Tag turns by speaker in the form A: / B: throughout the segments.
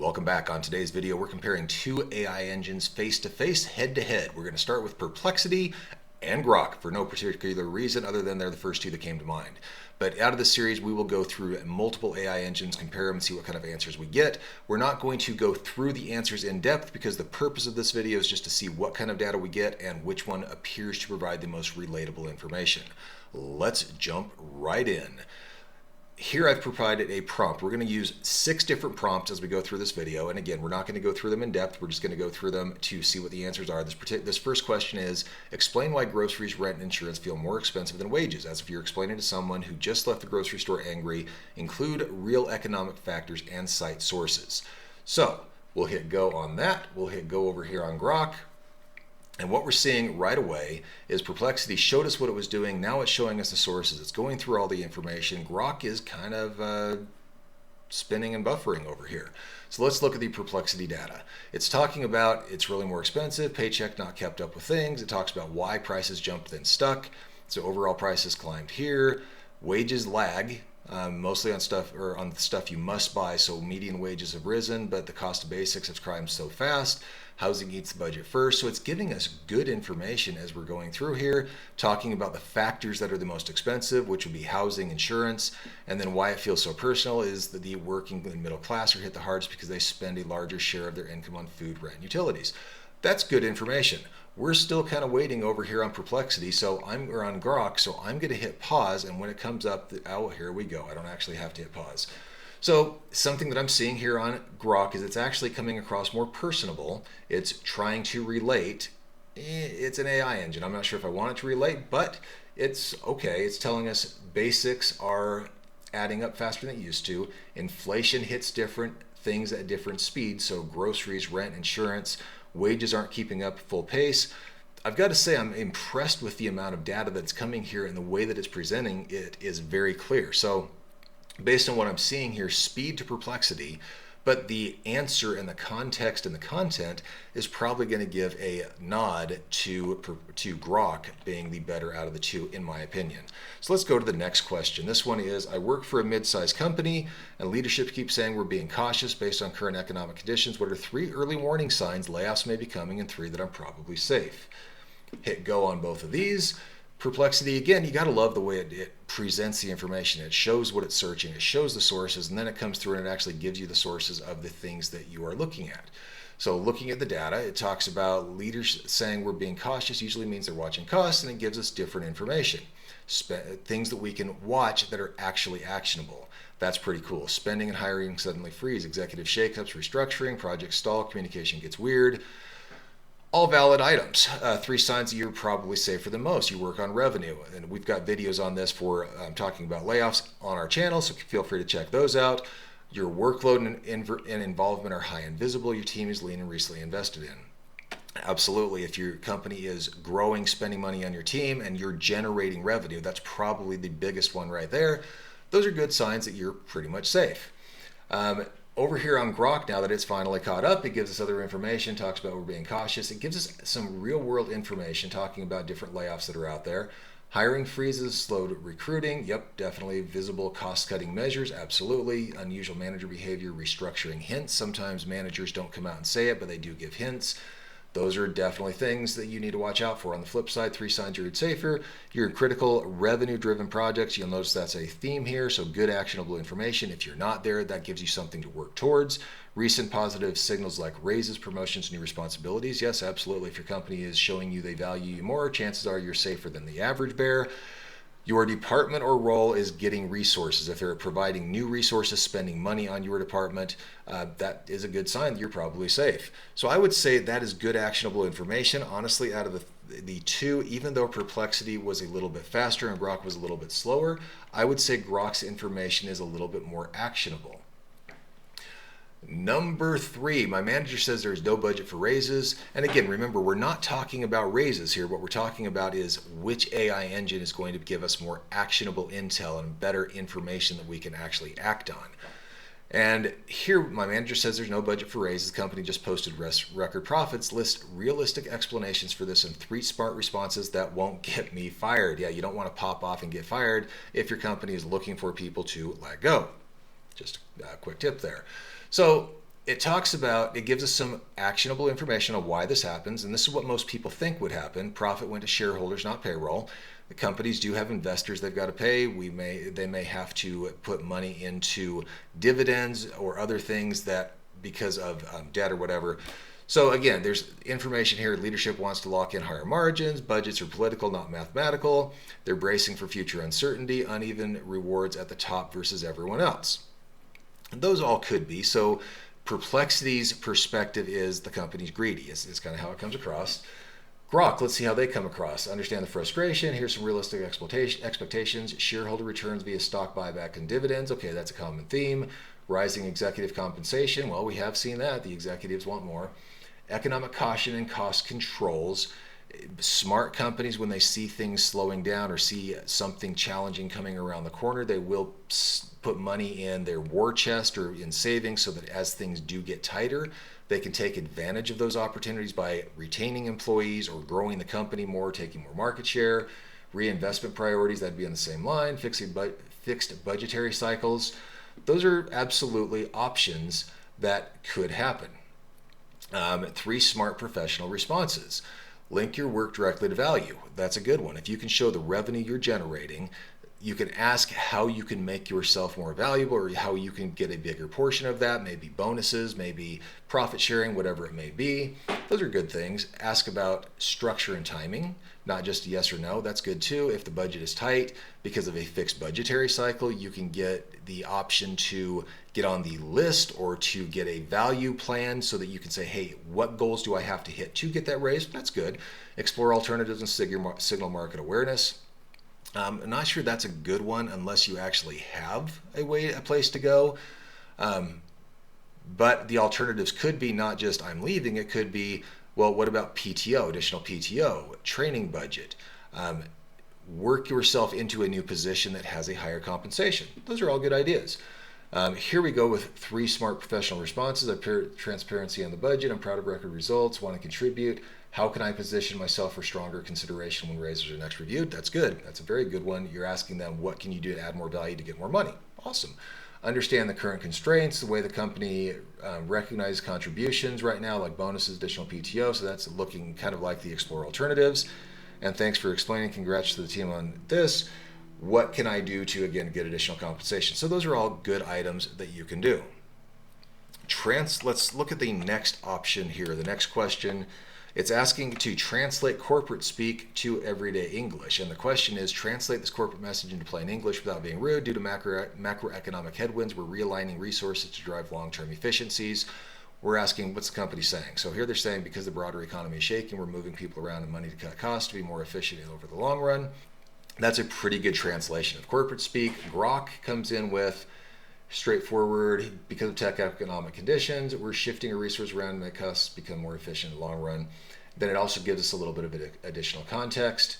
A: Welcome back. On today's video, we're comparing two AI engines face-to-face, head-to-head. We're going to start with Perplexity and Grok for no particular reason other than they're the first two that came to mind. But out of the series, we will go through multiple AI engines, compare them, and see what kind of answers we get. We're not going to go through the answers in depth because the purpose of this video is just to see what kind of data we get and which one appears to provide the most relatable information. Let's jump right in. Here I've provided a prompt. We're going to use 6 different prompts as we go through this video. And again, we're not going to go through them in depth. We're just going to go through them to see what the answers are. This first question is, explain why groceries, rent, and insurance feel more expensive than wages. As if you're explaining to someone who just left the grocery store angry, include real economic factors and cite sources. So we'll hit go on that. We'll hit go over here on Grok. And what we're seeing right away is Perplexity showed us what it was doing. Now it's showing us the sources. It's going through all the information. Grok is kind of spinning and buffering over here. So let's look at the Perplexity data. It's talking about it's really more expensive, paycheck not kept up with things. It talks about why prices jumped then stuck. So overall prices climbed here. Wages lag. Mostly on the stuff you must buy, so median wages have risen, but the cost of basics has climbed so fast. Housing eats the budget first, so it's giving us good information as we're going through here, talking about the factors that are the most expensive, which would be housing, insurance, and then why it feels so personal is that the working and middle class are hit the hardest because they spend a larger share of their income on food, rent, and utilities. That's good information. We're still kind of waiting over here on Perplexity, or on Grok, so I'm going to hit pause, and when it comes up, here we go. I don't actually have to hit pause. So something that I'm seeing here on Grok is it's actually coming across more personable. It's trying to relate. It's an AI engine. I'm not sure if I want it to relate, but it's okay. It's telling us basics are adding up faster than it used to. Inflation hits different things at different speeds, so groceries, rent, insurance, wages aren't keeping up full pace. I've got to say I'm impressed with the amount of data that's coming here and the way that it's presenting it is very clear. So based on what I'm seeing here, speed to Perplexity, but the answer and the context and the content is probably going to give a nod to Grok being the better out of the two, in my opinion. So let's go to the next question. This one is, I work for a mid-sized company and leadership keeps saying we're being cautious based on current economic conditions. What are 3 early warning signs layoffs may be coming and 3 that I'm probably safe? Hit go on both of these. Perplexity, again, you got to love the way it presents the information. It shows what it's searching, it shows the sources, and then it comes through and it actually gives you the sources of the things that you are looking at. So looking at the data, it talks about leaders saying we're being cautious usually means they're watching costs, and it gives us different information. Things that we can watch that are actually actionable. That's pretty cool. Spending and hiring suddenly freeze, executive shakeups, restructuring, project stall, communication gets weird. All valid items. 3 signs that you're probably safer than most. You work on revenue, and we've got videos on this for talking about layoffs on our channel, so feel free to check those out. Your workload and involvement are high and visible. Your team is lean and recently invested in. Absolutely. If your company is growing, spending money on your team, and you're generating revenue, that's probably the biggest one right there. Those are good signs that you're pretty much safe. Over here on Grok, now that it's finally caught up, it gives us other information, talks about we're being cautious. It gives us some real world information talking about different layoffs that are out there. Hiring freezes, slowed recruiting. Yep, definitely. Visible cost cutting measures. Absolutely. Unusual manager behavior, restructuring hints. Sometimes managers don't come out and say it, but they do give hints. Those are definitely things that you need to watch out for. On the flip side, 3 signs you're safer. You're in critical revenue-driven projects. You'll notice that's a theme here, so good actionable information. If you're not there, that gives you something to work towards. Recent positive signals like raises, promotions, new responsibilities. Yes, absolutely. If your company is showing you they value you more, chances are you're safer than the average bear. Your department or role is getting resources. If they're providing new resources, spending money on your department, that is a good sign that you're probably safe. So I would say that is good actionable information. Honestly, out of the 2, even though Perplexity was a little bit faster and Grok was a little bit slower, I would say Grok's information is a little bit more actionable. Number 3, my manager says there's no budget for raises. And again, remember, we're not talking about raises here. What we're talking about is which AI engine is going to give us more actionable intel and better information that we can actually act on. And here, my manager says there's no budget for raises. The company just posted record profits. List realistic explanations for this and 3 smart responses that won't get me fired. Yeah, you don't want to pop off and get fired if your company is looking for people to let go. Just a quick tip there. So it talks about, it gives us some actionable information on why this happens, and this is what most people think would happen. Profit went to shareholders, not payroll. The companies do have investors they've got to pay. They may have to put money into dividends or other things that because of debt or whatever. So again, there's information here. Leadership wants to lock in higher margins. Budgets are political, not mathematical. They're bracing for future uncertainty, uneven rewards at the top versus everyone else. And those all could be. So Perplexity's perspective is the company's greedy. It's kind of how it comes across. Grok, let's see how they come across. Understand the frustration. Here's some realistic expectations. Shareholder returns via stock buyback and dividends. Okay, that's a common theme. Rising executive compensation. Well, we have seen that. The executives want more. Economic caution and cost controls. Smart companies, when they see things slowing down or see something challenging coming around the corner, they will put money in their war chest or in savings so that as things do get tighter, they can take advantage of those opportunities by retaining employees or growing the company more, taking more market share. Reinvestment priorities, that'd be on the same line. Fixed budgetary cycles. Those are absolutely options that could happen. 3 smart professional responses. Link your work directly to value. That's a good one. If you can show the revenue you're generating, you can ask how you can make yourself more valuable or how you can get a bigger portion of that, maybe bonuses, maybe profit sharing, whatever it may be. Those are good things. Ask about structure and timing, not just yes or no. That's good too. If the budget is tight because of a fixed budgetary cycle, you can get the option to get on the list or to get a value plan so that you can say, hey, what goals do I have to hit to get that raise? That's good. Explore alternatives and signal market awareness. I'm not sure that's a good one unless you actually have a place to go. But the alternatives could be not just I'm leaving. It could be, well, what about PTO, additional PTO, training budget? Work yourself into a new position that has a higher compensation. Those are all good ideas. Here we go with 3 smart professional responses. Transparency on the budget. I'm proud of record results. Want to contribute. How can I position myself for stronger consideration when raises are next reviewed? That's good. That's a very good one. You're asking them, what can you do to add more value to get more money? Awesome. Understand the current constraints, the way the company recognizes contributions right now, like bonuses, additional PTO. So that's looking kind of like the explore alternatives. And thanks for explaining. Congrats to the team on this. What can I do to, again, get additional compensation? So those are all good items that you can do. Let's look at the next option here. The next question. It's asking to translate corporate speak to everyday English. And the question is, translate this corporate message into plain English without being rude. Due to macroeconomic headwinds, we're realigning resources to drive long-term efficiencies. We're asking, what's the company saying? So here they're saying, because the broader economy is shaking, we're moving people around and money to cut costs to be more efficient over the long run. That's a pretty good translation of corporate speak. Grok comes in with straightforward, because of tech economic conditions, we're shifting our resources around to make costs become more efficient in the long run. Then it also gives us a little bit of additional context.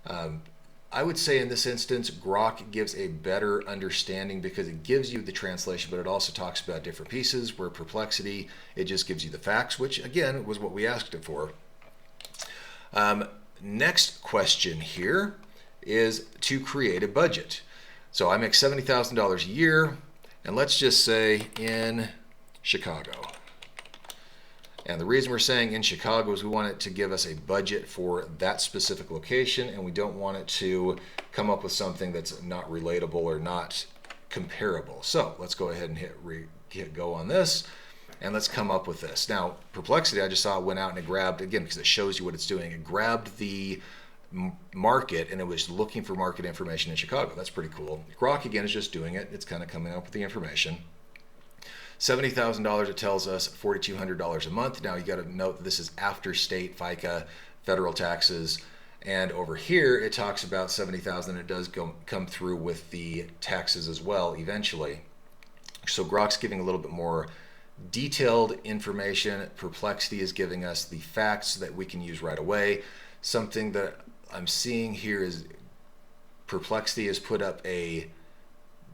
A: I would say in this instance, Grok gives a better understanding because it gives you the translation, but it also talks about different pieces, where Perplexity, it just gives you the facts, which again was what we asked it for. Next question here is to create a budget. So I make $70,000 a year. And let's just say in Chicago. And the reason we're saying in Chicago is we want it to give us a budget for that specific location, and we don't want it to come up with something that's not relatable or not comparable. So let's go ahead and hit go on this, and let's come up with this. Now, Perplexity, I just saw it went out and it grabbed, again, because it shows you what it's doing, it grabbed the market and it was looking for market information in Chicago. That's pretty cool. Grok, again, is just doing it. It's kind of coming up with the information. $70,000, it tells us $4,200 a month. Now you got to note that this is after state, FICA, federal taxes, and over here it talks about $70,000. It does come through with the taxes as well eventually. So Grok's giving a little bit more detailed information. Perplexity is giving us the facts so that we can use right away. Something that I'm seeing here is Perplexity has put up a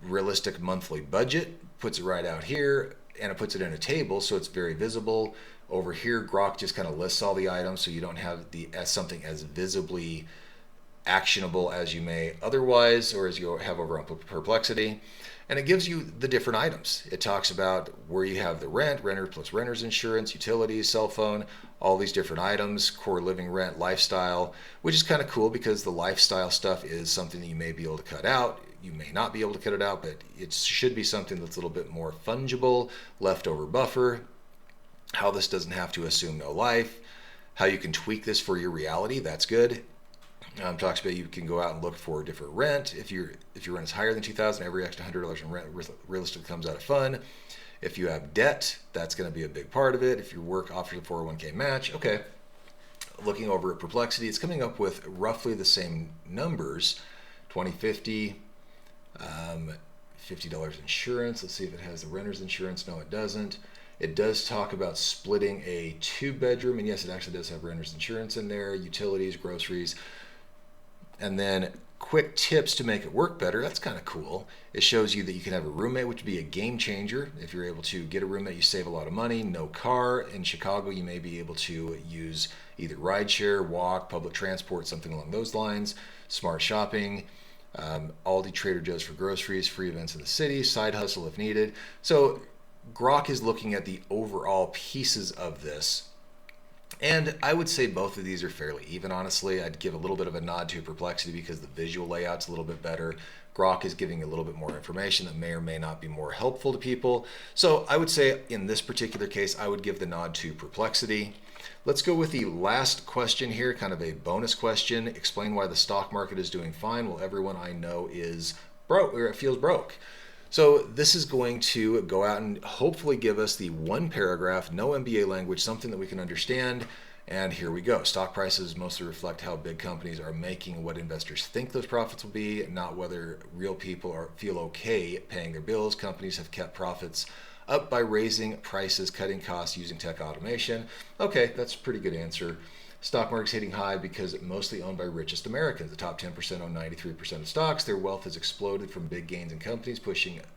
A: realistic monthly budget, puts it right out here, and it puts it in a table so it's very visible. Over here, Grok just kind of lists all the items so you don't have something as visibly actionable as you may otherwise, or as you have over on Perplexity. And it gives you the different items. It talks about where you have the rent, renter plus renter's insurance, utilities, cell phone, all these different items, core living rent, lifestyle, which is kind of cool because the lifestyle stuff is something that you may be able to cut out. You may not be able to cut it out, but it should be something that's a little bit more fungible, leftover buffer, how this doesn't have to assume no life, how you can tweak this for your reality. That's good. Talks about you can go out and look for different rent. If your rent is higher than $2,000, every extra $100 in rent realistically comes out of fund. If you have debt, that's going to be a big part of it. If your work offers a 401k match, okay. Looking over at Perplexity, it's coming up with roughly the same numbers. 2050, $50 insurance. Let's see if it has the renter's insurance. No, it doesn't. It does talk about splitting a 2-bedroom, and yes, it actually does have renter's insurance in there, utilities, groceries. And then quick tips to make it work better. That's kind of cool. It shows you that you can have a roommate, which would be a game changer. If you're able to get a roommate, you save a lot of money. No car. In Chicago, you may be able to use either rideshare, walk, public transport, something along those lines. Smart shopping. Aldi, Trader Joe's for groceries, free events in the city, side hustle if needed. So Grok is looking at the overall pieces of this. And I would say both of these are fairly even, honestly. I'd give a little bit of a nod to Perplexity because the visual layout's a little bit better. Grok is giving a little bit more information that may or may not be more helpful to people. So I would say in this particular case, I would give the nod to Perplexity. Let's go with the last question here, kind of a bonus question. Explain why the stock market is doing fine while everyone I know is broke, or it feels broke. So this is going to go out and hopefully give us the one paragraph, no MBA language, something that we can understand. And here we go. Stock prices mostly reflect how big companies are making what investors think those profits will be, not whether real people feel okay paying their bills. Companies have kept profits up by raising prices, cutting costs, using tech automation. Okay, that's a pretty good answer. Stock market's hitting high because it's mostly owned by richest Americans. The top 10% own 93% of stocks. Their wealth has exploded from big gains in companies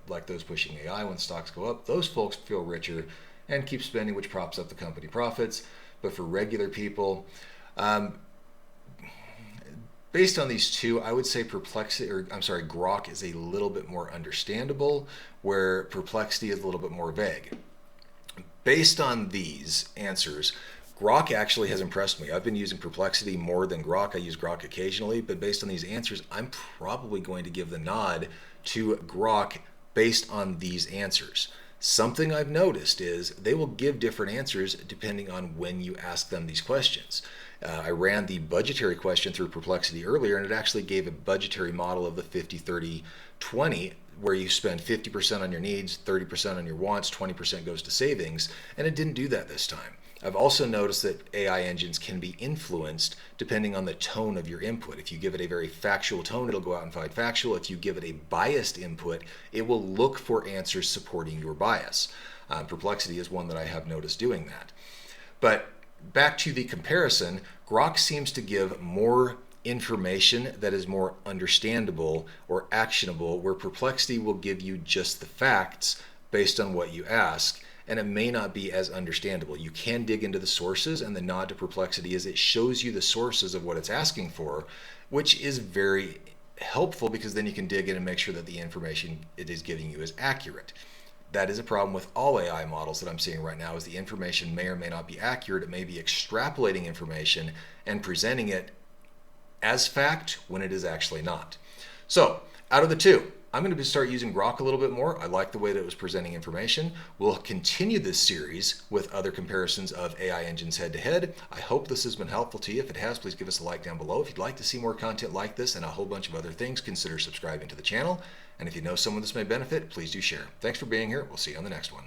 A: like those pushing AI. When stocks go up, those folks feel richer and keep spending, which props up the company profits. But for regular people, based on these two, I would say Grok is a little bit more understandable, where Perplexity is a little bit more vague. Based on these answers, Grok actually has impressed me. I've been using Perplexity more than Grok. I use Grok occasionally, but based on these answers, I'm probably going to give the nod to Grok based on these answers. Something I've noticed is they will give different answers depending on when you ask them these questions. I ran the budgetary question through Perplexity earlier, and it actually gave a budgetary model of the 50-30-20, where you spend 50% on your needs, 30% on your wants, 20% goes to savings, and it didn't do that this time. I've also noticed that AI engines can be influenced depending on the tone of your input. If you give it a very factual tone, it'll go out and find factual. If you give it a biased input, it will look for answers supporting your bias. Perplexity is one that I have noticed doing that. But back to the comparison, Grok seems to give more information that is more understandable or actionable, where Perplexity will give you just the facts based on what you ask, and it may not be as understandable. You can dig into the sources, and the nod to Perplexity is it shows you the sources of what it's asking for, which is very helpful because then you can dig in and make sure that the information it is giving you is accurate. That is a problem with all AI models that I'm seeing right now, is the information may or may not be accurate. It may be extrapolating information and presenting it as fact when it is actually not. So out of the two, I'm going to start using Grok a little bit more. I like the way that it was presenting information. We'll continue this series with other comparisons of AI engines head to head. I hope this has been helpful to you. If it has, please give us a like down below. If you'd like to see more content like this and a whole bunch of other things, consider subscribing to the channel. And if you know someone this may benefit, please do share. Thanks for being here. We'll see you on the next one.